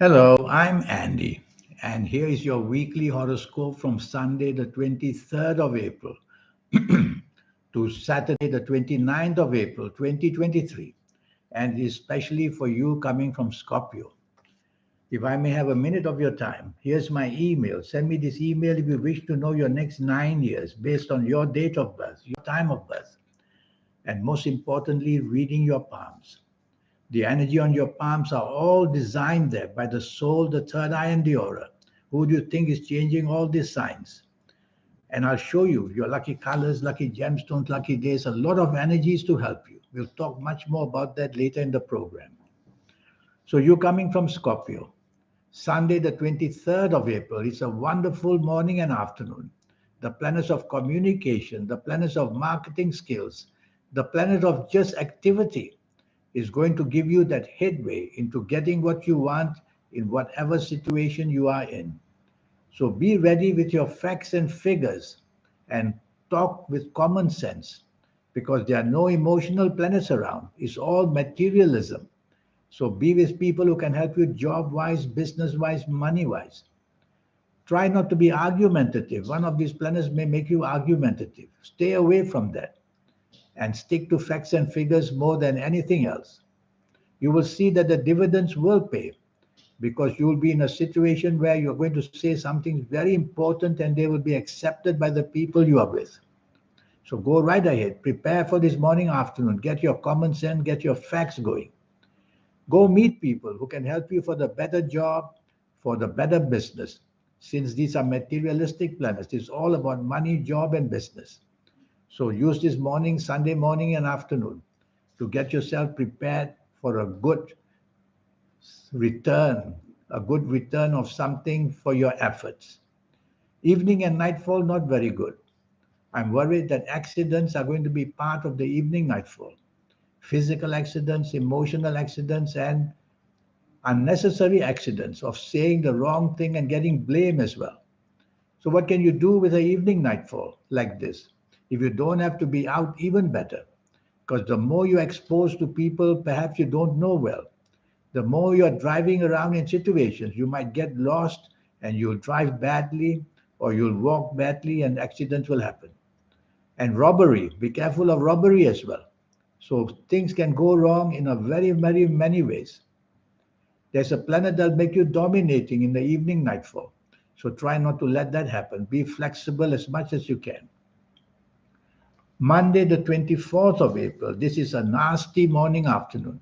Hello, I'm Andy, and here is your weekly horoscope from Sunday, the 23rd of April to Saturday, the 29th of April, 2023, and especially for you coming from Scorpio. If I may have a minute of your time, here's my email. Send me this email if you wish to know your next 9 years based on your date of birth, your time of birth, and most importantly, reading your palms. The energy on your palms are all designed there by the soul, the third eye, and the aura. Who do you think is changing all these signs? And I'll show you your lucky colors, lucky gemstones, lucky days, a lot of energies to help you. We'll talk much more about that later in the program. So, you're coming from Scorpio. Sunday, the 23rd of April, is a wonderful morning and afternoon. The planets of communication, the planets of marketing skills, the planet of just activity is going to give you that headway into getting what you want in whatever situation you are in. So be ready with your facts and figures and talk with common sense because there are no emotional planets around. It's all materialism. So be with people who can help you job wise, business wise, money wise. Try not to be argumentative. One of these planets may make you argumentative. Stay away from that and stick to facts and figures more than anything else. You will see that the dividends will pay because you will be in a situation where you're going to say something very important and they will be accepted by the people you are with. So go right ahead. Prepare for this morning, afternoon. Get your common sense, get your facts going. Go meet people who can help you for the better job, for the better business. Since these are materialistic planets, it's all about money, job, and business. So use this morning, Sunday morning, and afternoon to get yourself prepared for a good return, a good return of something for your efforts. Evening and nightfall, not very good. I'm worried that accidents are going to be part of the evening nightfall. Physical accidents, emotional accidents, and unnecessary accidents of saying the wrong thing and getting blame as well. So, what can you do with the evening nightfall like this? If you don't have to be out, even better. Because the more you're exposed to people perhaps you don't know well, the more you're driving around in situations, you might get lost and you'll drive badly or you'll walk badly and accidents will happen. And robbery, be careful of robbery as well. So things can go wrong in a very, very many ways. There's a planet that'll make you dominating in the evening nightfall. So try not to let that happen. Be flexible as much as you can. Monday, the 24th of April, this is a nasty morning afternoon.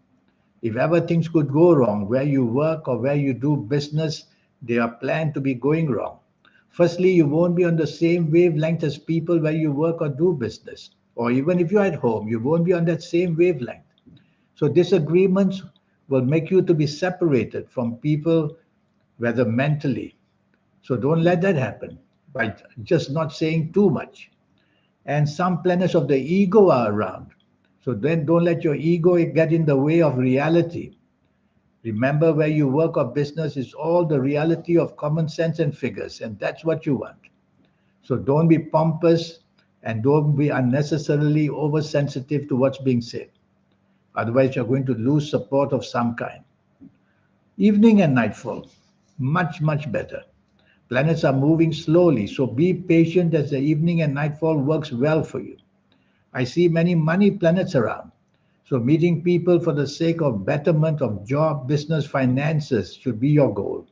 If ever things could go wrong, where you work or where you do business, they are planned to be going wrong. Firstly, you won't be on the same wavelength as people where you work or do business. Or even if you're at home, you won't be on that same wavelength. So disagreements will make you to be separated from people, whether mentally. So don't let that happen by just not saying too much. And some planets of the ego are around. So then don't let your ego get in the way of reality. Remember, where you work or business is all the reality of common sense and figures, and that's what you want. So don't be pompous and don't be unnecessarily oversensitive to what's being said. Otherwise, you're going to lose support of some kind. Evening and nightfall, much, much better. Planets are moving slowly, so be patient as the evening and nightfall works well for you. I see many money planets around. So meeting people for the sake of betterment of job, business, finances should be your goal.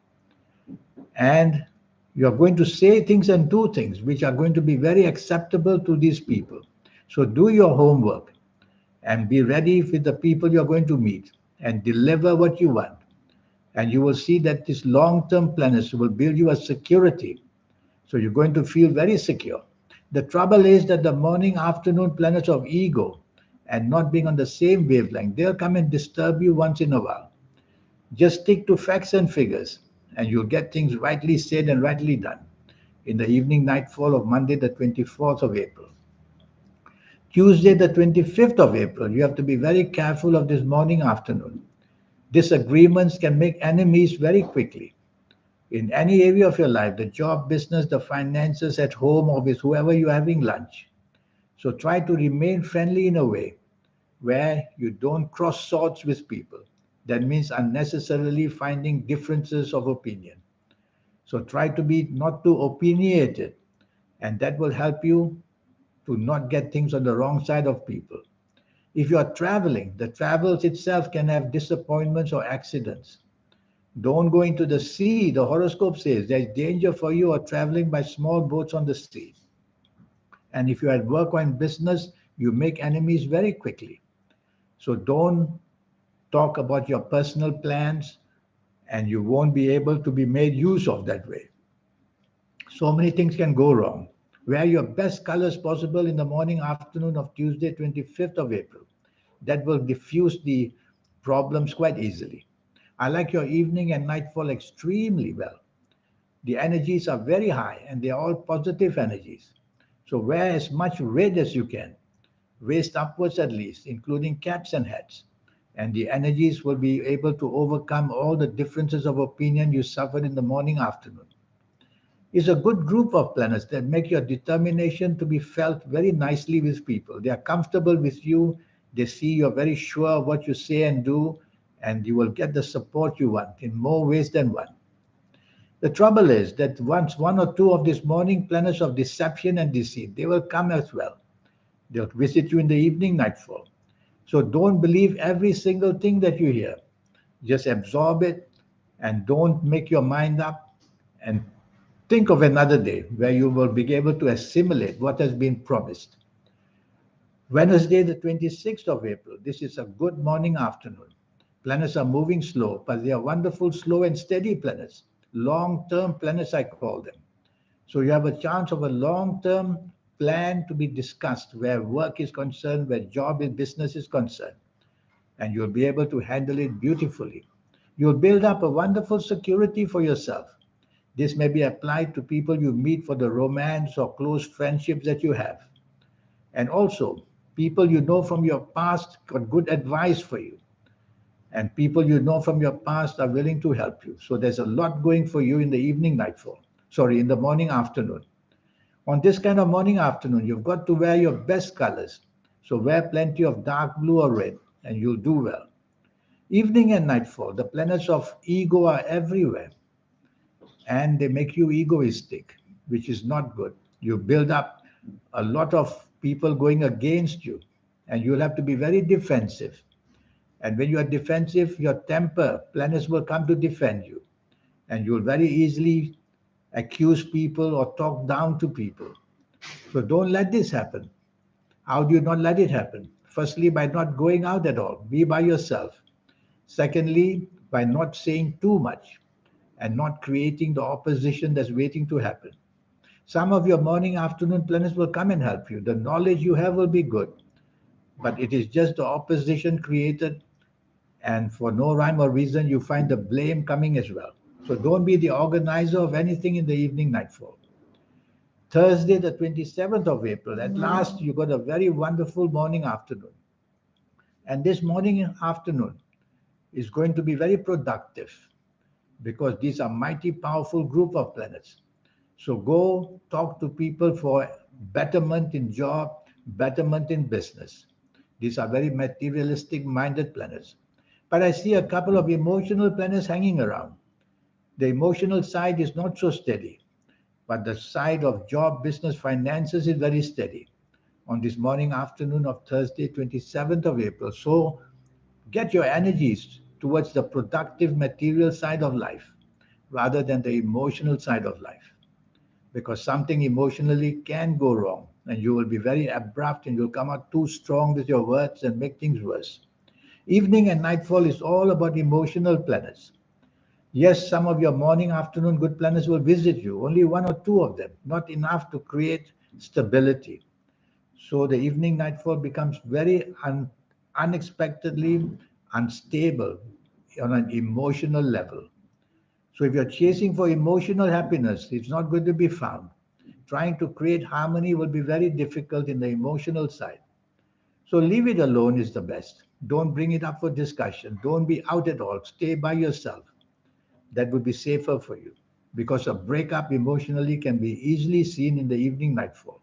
And you're going to say things and do things which are going to be very acceptable to these people. So do your homework and be ready with the people you're going to meet and deliver what you want. And you will see that this long-term planets will build you a security. So you're going to feel very secure. The trouble is that the morning, afternoon planets of ego and not being on the same wavelength, they'll come and disturb you once in a while. Just stick to facts and figures, and you'll get things rightly said and rightly done in the evening nightfall of Monday, the 24th of April. Tuesday, the 25th of April, you have to be very careful of this morning, afternoon. Disagreements can make enemies very quickly in any area of your life, the job, business, the finances, at home, or with whoever you're having lunch. So try to remain friendly in a way where you don't cross swords with people. That means unnecessarily finding differences of opinion. So try to be not too opinionated, and that will help you to not get things on the wrong side of people. If you are traveling, the travels itself can have disappointments or accidents. Don't go into the sea. The horoscope says there's danger for you or traveling by small boats on the sea. And if you're at work or in business, you make enemies very quickly. So don't talk about your personal plans, and you won't be able to be made use of that way. So many things can go wrong. Wear your best colors possible in the morning, afternoon of Tuesday, 25th of April. That will diffuse the problems quite easily. I like your evening and nightfall extremely well. The energies are very high and they are all positive energies. So wear as much red as you can, waist upwards at least, including caps and hats. And the energies will be able to overcome all the differences of opinion you suffered in the morning, afternoon. It's a good group of planets that make your determination to be felt very nicely with people. They are comfortable with you. They see you're very sure of what you say and do, and you will get the support you want in more ways than one. The trouble is that once one or two of these morning planets of deception and deceit, they will come as well. They'll visit you in the evening nightfall. So don't believe every single thing that you hear. Just absorb it and don't make your mind up, and think of another day where you will be able to assimilate what has been promised. Wednesday, the 26th of April. This is a good morning, afternoon. Planets are moving slow, but they are wonderful, slow, and steady planets. Long term planets, I call them. So you have a chance of a long term plan to be discussed where work is concerned, where job and business is concerned, and you'll be able to handle it beautifully. You'll build up a wonderful security for yourself. This may be applied to people you meet for the romance or close friendships that you have. And also, people you know from your past got good advice for you. And people you know from your past are willing to help you. So there's a lot going for you in the evening nightfall. Sorry, in the morning afternoon. On this kind of morning afternoon, you've got to wear your best colors. So wear plenty of dark blue or red, and you'll do well. Evening and nightfall, the planets of ego are everywhere, and they make you egoistic, which is not good. You build up a lot of people going against you, and you'll have to be very defensive. And when you are defensive, your temper, planets will come to defend you, and you'll very easily accuse people or talk down to people. So don't let this happen. How do you not let it happen? Firstly, by not going out at all, be by yourself. Secondly, by not saying too much and not creating the opposition that's waiting to happen. Some of your morning, afternoon planets will come and help you. The knowledge you have will be good, but it is just the opposition created, and for no rhyme or reason, you find the blame coming as well. So don't be the organizer of anything in the evening nightfall. Thursday, the 27th of April, at last you got a very wonderful morning, afternoon. And this morning and afternoon is going to be very productive because these are mighty powerful group of planets. So go talk to people for betterment in job, betterment in business. These are very materialistic minded planets. But I see a couple of emotional planets hanging around. The emotional side is not so steady, but the side of job, business, finances is very steady on this morning, afternoon of Thursday, 27th of April. So get your energies towards the productive material side of life rather than the emotional side of life, because something emotionally can go wrong and you will be very abrupt and you'll come out too strong with your words and make things worse. Evening and nightfall is all about emotional planets. Yes, some of your morning, afternoon good planets will visit you, only one or two of them, not enough to create stability. So the evening nightfall becomes very unexpectedly unstable on an emotional level. So if you're chasing for emotional happiness, it's not going to be found. Trying to create harmony will be very difficult in the emotional side. So leave it alone is the best. Don't bring it up for discussion. Don't be out at all. Stay by yourself. That would be safer for you, because a breakup emotionally can be easily seen in the evening nightfall,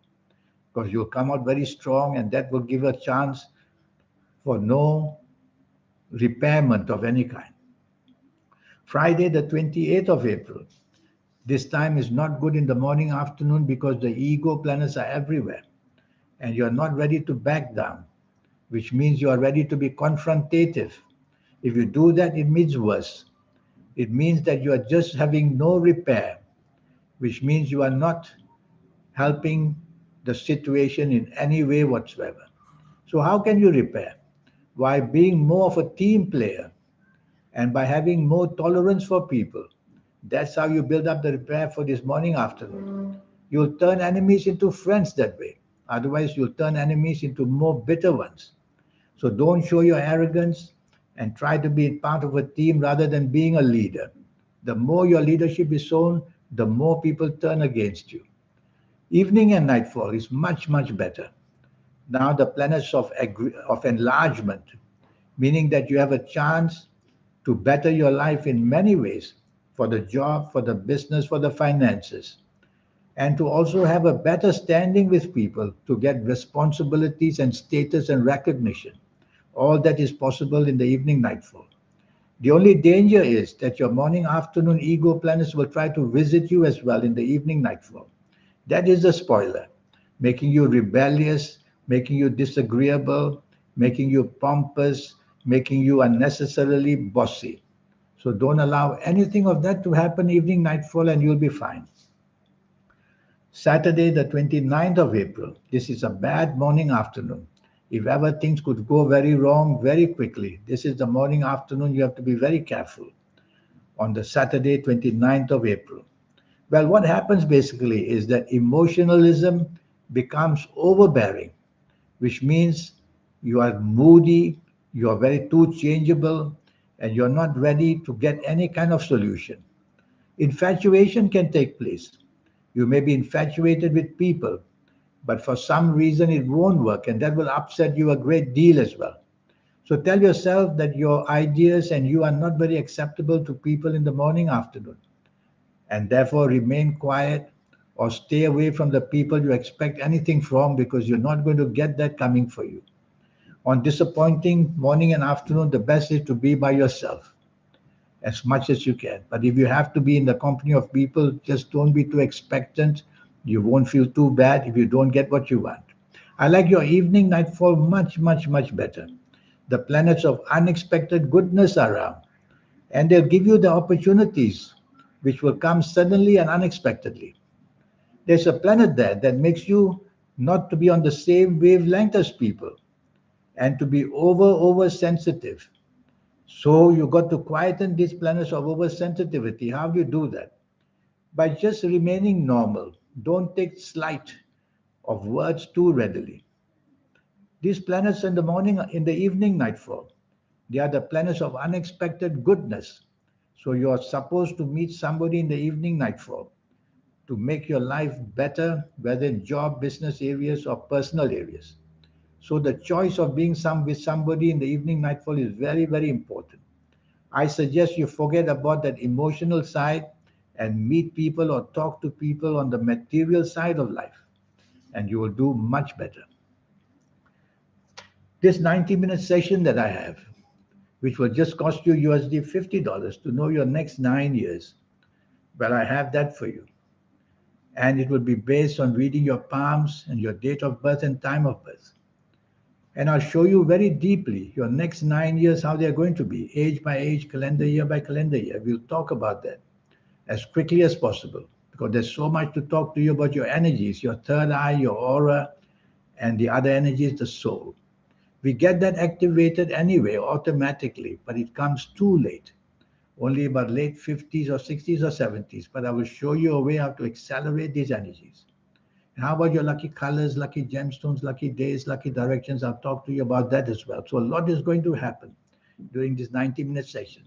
because you'll come out very strong and that will give a chance for no repairment of any kind. Friday, the 28th of April. This time is not good in the morning, afternoon because the ego planets are everywhere and you're not ready to back down, which means you are ready to be confrontative. If you do that, it means worse. It means that you are just having no repair, which means you are not helping the situation in any way whatsoever. So, how can you repair? By being more of a team player and by having more tolerance for people. That's how you build up the repair for this morning, afternoon. You'll turn enemies into friends that way. Otherwise, you'll turn enemies into more bitter ones. So don't show your arrogance and try to be part of a team rather than being a leader. The more your leadership is shown, the more people turn against you. Evening and nightfall is much, much better. Now the planets of enlargement, meaning that you have a chance to better your life in many ways for the job, for the business, for the finances, and to also have a better standing with people to get responsibilities and status and recognition. All that is possible in the evening nightfall. The only danger is that your morning afternoon ego planets will try to visit you as well in the evening nightfall. That is the spoiler, making you rebellious, making you disagreeable, making you pompous, making you unnecessarily bossy. So don't allow anything of that to happen evening nightfall and you'll be fine. Saturday, the 29th of April. This is a bad morning afternoon. If ever things could go very wrong very quickly, this is the morning afternoon you have to be very careful. On the Saturday, 29th of April. Well, what happens basically is that emotionalism becomes overbearing, which means you are moody, you are very too changeable, and you're not ready to get any kind of solution. Infatuation can take place. You may be infatuated with people, but for some reason it won't work, and that will upset you a great deal as well. So tell yourself that your ideas and you are not very acceptable to people in the morning, afternoon, and therefore remain quiet or stay away from the people you expect anything from because you're not going to get that coming for you. On disappointing morning and afternoon, the best is to be by yourself as much as you can. But if you have to be in the company of people, just don't be too expectant. You won't feel too bad if you don't get what you want. I like your evening nightfall much, much, much better. The planets of unexpected goodness are around, and they'll give you the opportunities which will come suddenly and unexpectedly. There's a planet there that makes you not to be on the same wavelength as people and to be oversensitive. So you got to quieten these planets of oversensitivity. How do you do that? By just remaining normal. Don't take slight of words too readily. These planets in the morning, in the evening nightfall, they are the planets of unexpected goodness. So you are supposed to meet somebody in the evening nightfall to make your life better, whether in job, business areas, or personal areas. So the choice of being with somebody in the evening nightfall is very, very important. I suggest you forget about that emotional side and meet people or talk to people on the material side of life, and you will do much better. This 90-minute session that I have, which will just cost you USD $50 to know your next 9 years, well, I have that for you. And it will be based on reading your palms and your date of birth and time of birth. And I'll show you very deeply your next 9 years, how they're going to be, age by age, calendar year by calendar year. We'll talk about that as quickly as possible because there's so much to talk to you about your energies, your third eye, your aura, and the other energy is the soul. We get that activated anyway, automatically, but it comes too late. Only about late 50s or 60s or 70s. But I will show you a way how to accelerate these energies. And how about your lucky colors, lucky gemstones, lucky days, lucky directions? I'll talk to you about that as well. So a lot is going to happen during this 90-minute session.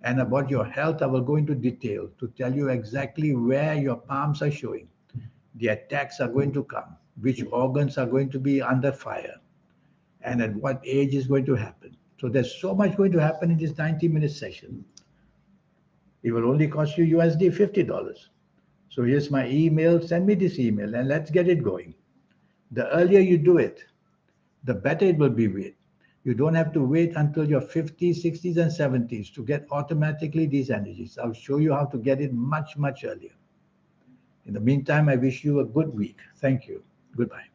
And about your health, I will go into detail to tell you exactly where your palms are showing. The attacks are going to come, which organs are going to be under fire, and at what age is going to happen. So there's so much going to happen in this 90-minute session. It will only cost you USD $50. So here's my email. Send me this email and let's get it going. The earlier you do it, the better it will be with. You don't have to wait until your 50s, 60s, and 70s to get automatically these energies. I'll show you how to get it much, much earlier. In the meantime, I wish you a good week. Thank you. Goodbye.